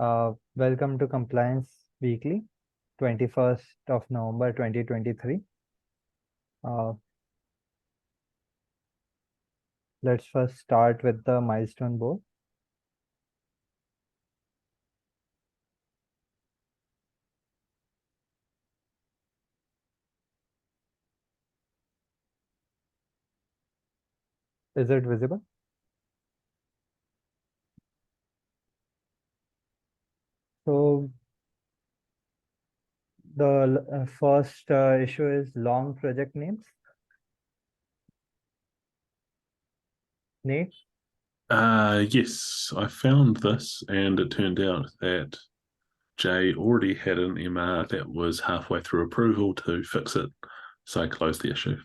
Welcome to Compliance Weekly, 21st of November 2023. Let's first start with the milestone board. Is it visible? So the first issue is long project names. Nate? Yes, I found this and it turned out that Jay already had an MR that was halfway through approval to fix it. So I closed the issue.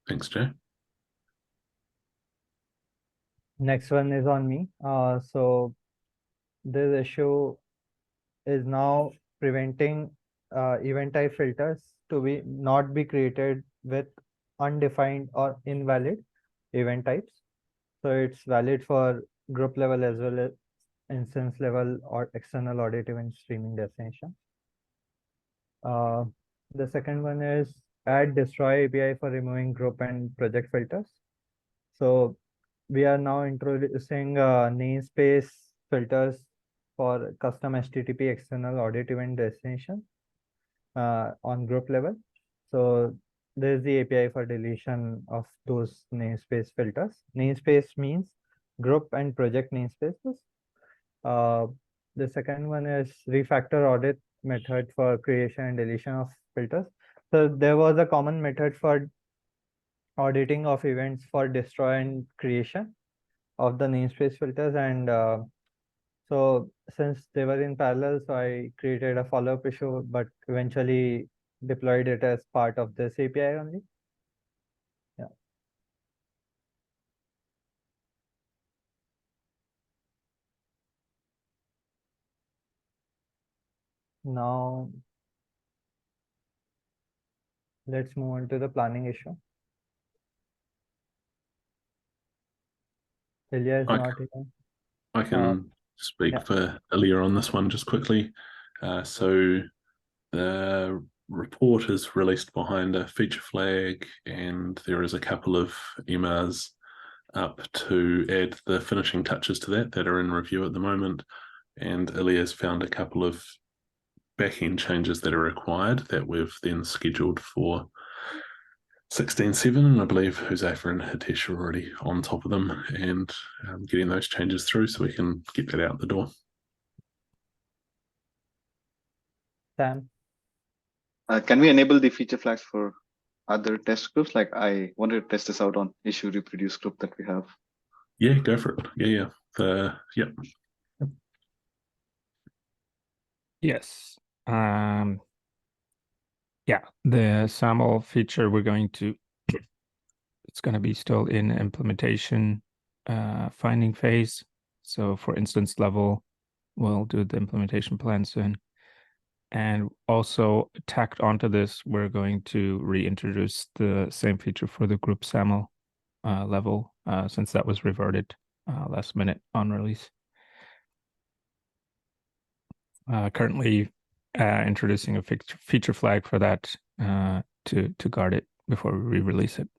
Thanks, Jay. Next one is on me. So this issue is now preventing event type filters to not be created with undefined or invalid event types. So it's valid for group level as well as instance level or external audit event streaming destination. The second one is add destroy API for removing group and project filters. So we are now introducing namespace filters for custom HTTP external audit event destination on group level. So there's the API for deletion of those namespace filters. Namespace means group and project namespaces. The second one is refactor audit method for creation and deletion of filters. So there was a common method for auditing of events for destroy and creation of the namespace filters, and so since they were in parallel, so I created a follow-up issue, but eventually deployed it as part of this API only. Yeah. Now let's move on to the planning issue. Ilya is not here. I can speak for Ilya on this one just quickly. So the report is released behind a feature flag, and there is a couple of MRs up to add the finishing touches to that are in review at the moment. And Ilya's found a couple of back-end changes that are required that we've then scheduled for 16.7, and I believe Huzafa and Hitesh are already on top of them and getting those changes through so we can get that out the door. Sam? Can we enable the feature flags for other test groups? Like I wanted to test this out on issue reproduce group that we have. Yeah, go for it. Yeah. Yes. Yeah, the SAML feature it's going to be still in implementation finding phase. So for instance level, we'll do the implementation plan soon. And also tacked onto this, we're going to reintroduce the same feature for the group SAML level, since that was reverted last minute on release. Currently introducing a feature flag for that to guard it before we re-release it.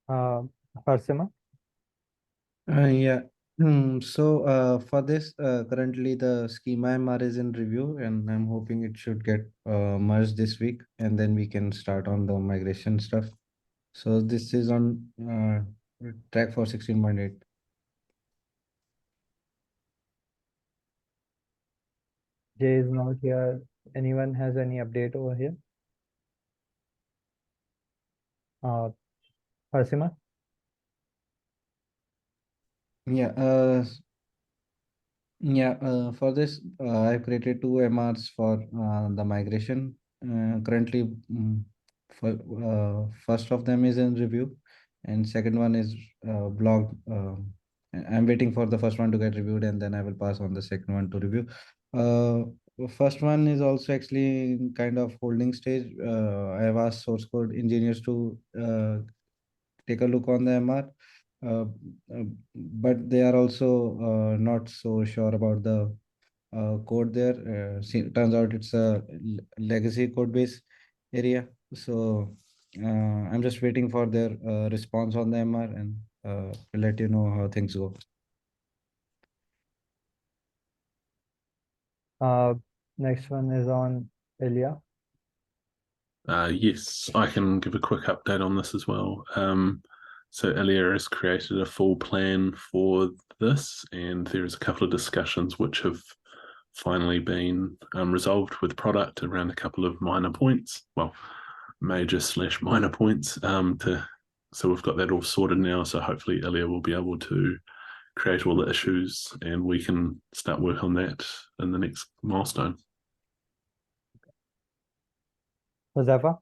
Farsima? Yeah. So for this, currently the schema MR is in review, and I'm hoping it should get merged this week, and then we can start on the migration stuff. So this is on track for 16.8. Jay is not here. Anyone has any update over here? Farsima? Yeah. For this, I've created two MRs for the migration. Currently, first of them is in review, and second one is blocked. I'm waiting for the first one to get reviewed, and then I will pass on the second one to review. First one is also actually in kind of holding stage. I have asked source code engineers to take a look on the MR. uh, but they are also not so sure about the code there. Turns out it's a legacy code base area. So I'm just waiting for their response on the MR, and will let you know how things go. Next one is on Ilya. Yes, I can give a quick update on this as well. So Ilya has created a full plan for this, and there's a couple of discussions which have finally been resolved with product around a couple of minor points. Well, major/minor points. So we've got that all sorted now. So hopefully Ilya will be able to create all the issues, and we can start work on that in the next milestone. Josefa?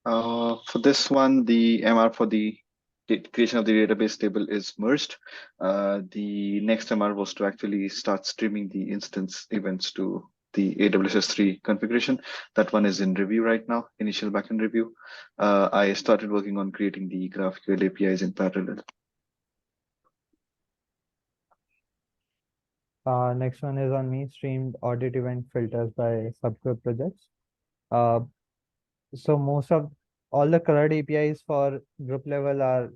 For this one, the MR for the creation of the database table is merged. The next MR was to actually start streaming the instance events to the AWS S3 configuration. That one is in review right now, initial backend review. I started working on creating the GraphQL APIs in parallel. Next one is on me, streamed audit event filters by subgroup projects. So most of all the CRUD APIs for group level are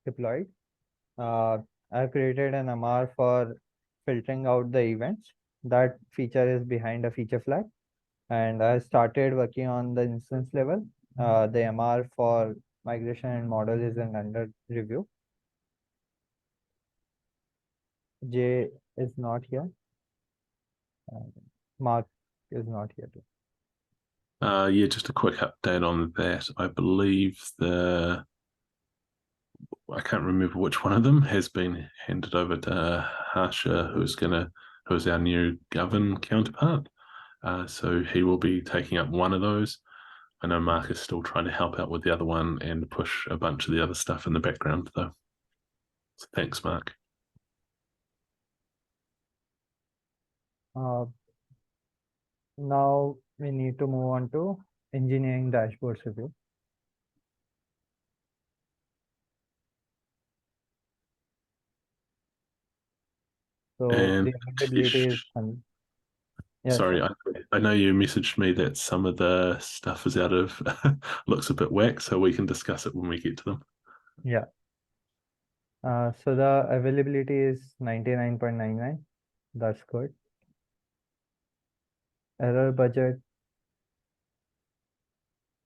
deployed. I've created an MR for filtering out the events. That feature is behind a feature flag. And I started working on the instance level. The MR for migration and model is under review. Jay is not here. Mark is not here too. Yeah, just a quick update on that. I believe I can't remember which one of them has been handed over to Harsha, who's our new govern counterpart. So he will be taking up one of those. I know Mark is still trying to help out with the other one and push a bunch of the other stuff in the background, though. So thanks, Mark. Now we need to move on to engineering dashboards review. So And the availability is yes, sorry, I know you messaged me that some of the stuff is out of looks a bit whack, so we can discuss it when we get to them. yeah. So the availability is 99.99. That's good. Error budget,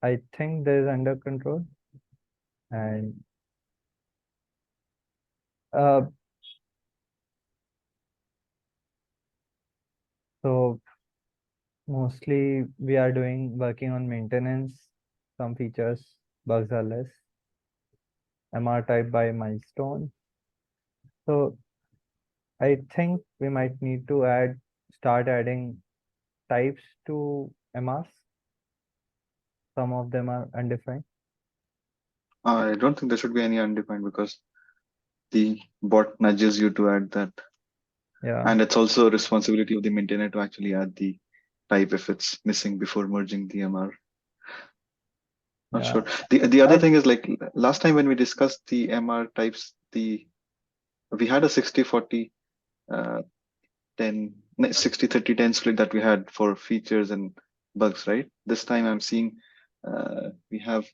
I think there is under control. And so mostly we are working on maintenance, some features, bugs are less. MR type by milestone. So I think we might need to start adding types to MRs. Some of them are undefined. I don't think there should be any undefined because the bot nudges you to add that. Yeah. And it's also a responsibility of the maintainer to actually add the type if it's missing before merging the MR. Not sure. The other thing is, like last time when we discussed the MR types, we had a 60-40 10 60-30-10 split that we had for features and bugs, right? This time I'm seeing we have,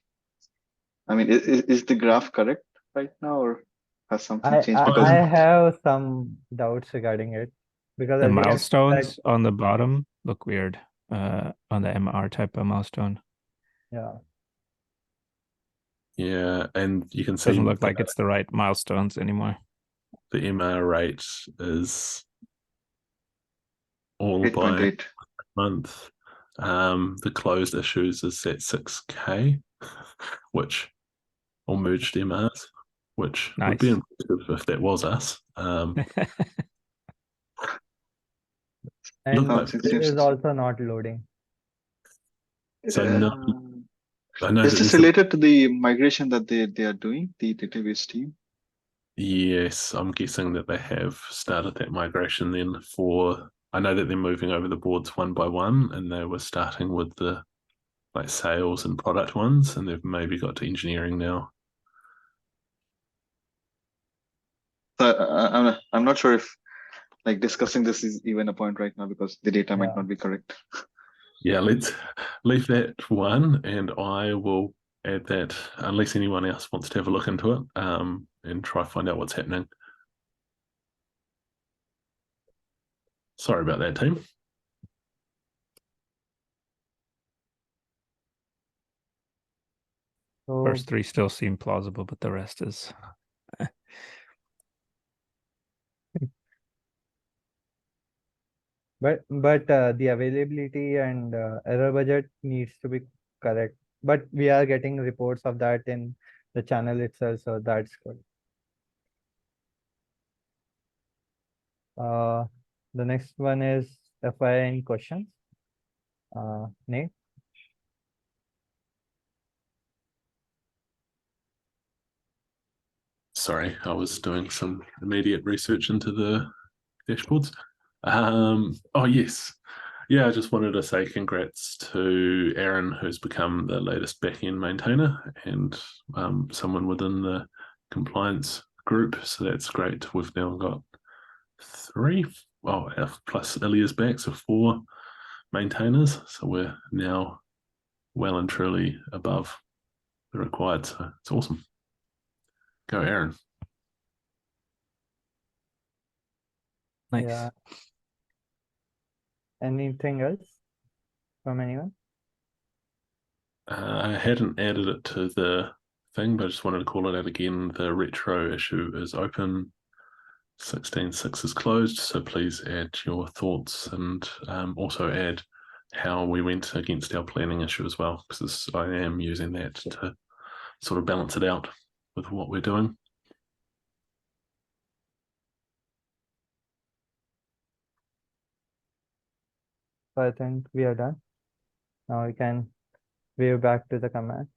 I mean, is the graph correct right now, or has something changed? Because I have some doubts regarding it because the milestones on the bottom look weird on the MR type of milestone. Yeah. Yeah, and you can see Doesn't look like it's the right milestones anymore. the MR rate is all by 8.8 month. The closed issues is at 6K, which or merged MRs, which would be impressive if that was us. And like it is also not loading. So I know is this related to the migration that they are doing, the database team? Yes, I'm guessing that they have started that migration then I know that they're moving over the boards one by one, and they were starting with the sales and product ones, and they've maybe got to engineering now. So I'm not sure if like discussing this is even a point right now because the data might not be correct. Yeah, let's leave that one, and I will add that unless anyone else wants to have a look into it and try to find out what's happening. Sorry about that, team. So First three still seem plausible, but the rest is but the availability and error budget needs to be correct. But we are getting reports of that in the channel itself, so that's good. The next one is FIN questions. Nate. Sorry, I was doing some immediate research into the dashboards. Oh, yes. Yeah, I just wanted to say congrats to Aaron, who's become the latest backend maintainer and someone within the compliance group. So that's great. We've now got three, plus Ilya's back, so 4 maintainers. So we're now well and truly above the required. So it's awesome. Go, Aaron. nice. Yeah. Anything else from anyone? I hadn't added it to the thing, but I just wanted to call it out again. The retro issue is open. 16.6 is closed, so please add your thoughts and also add how we went against our planning issue as well, because I am using that to sort of balance it out with what we're doing. So I think we are done. Now we can wave back to the command.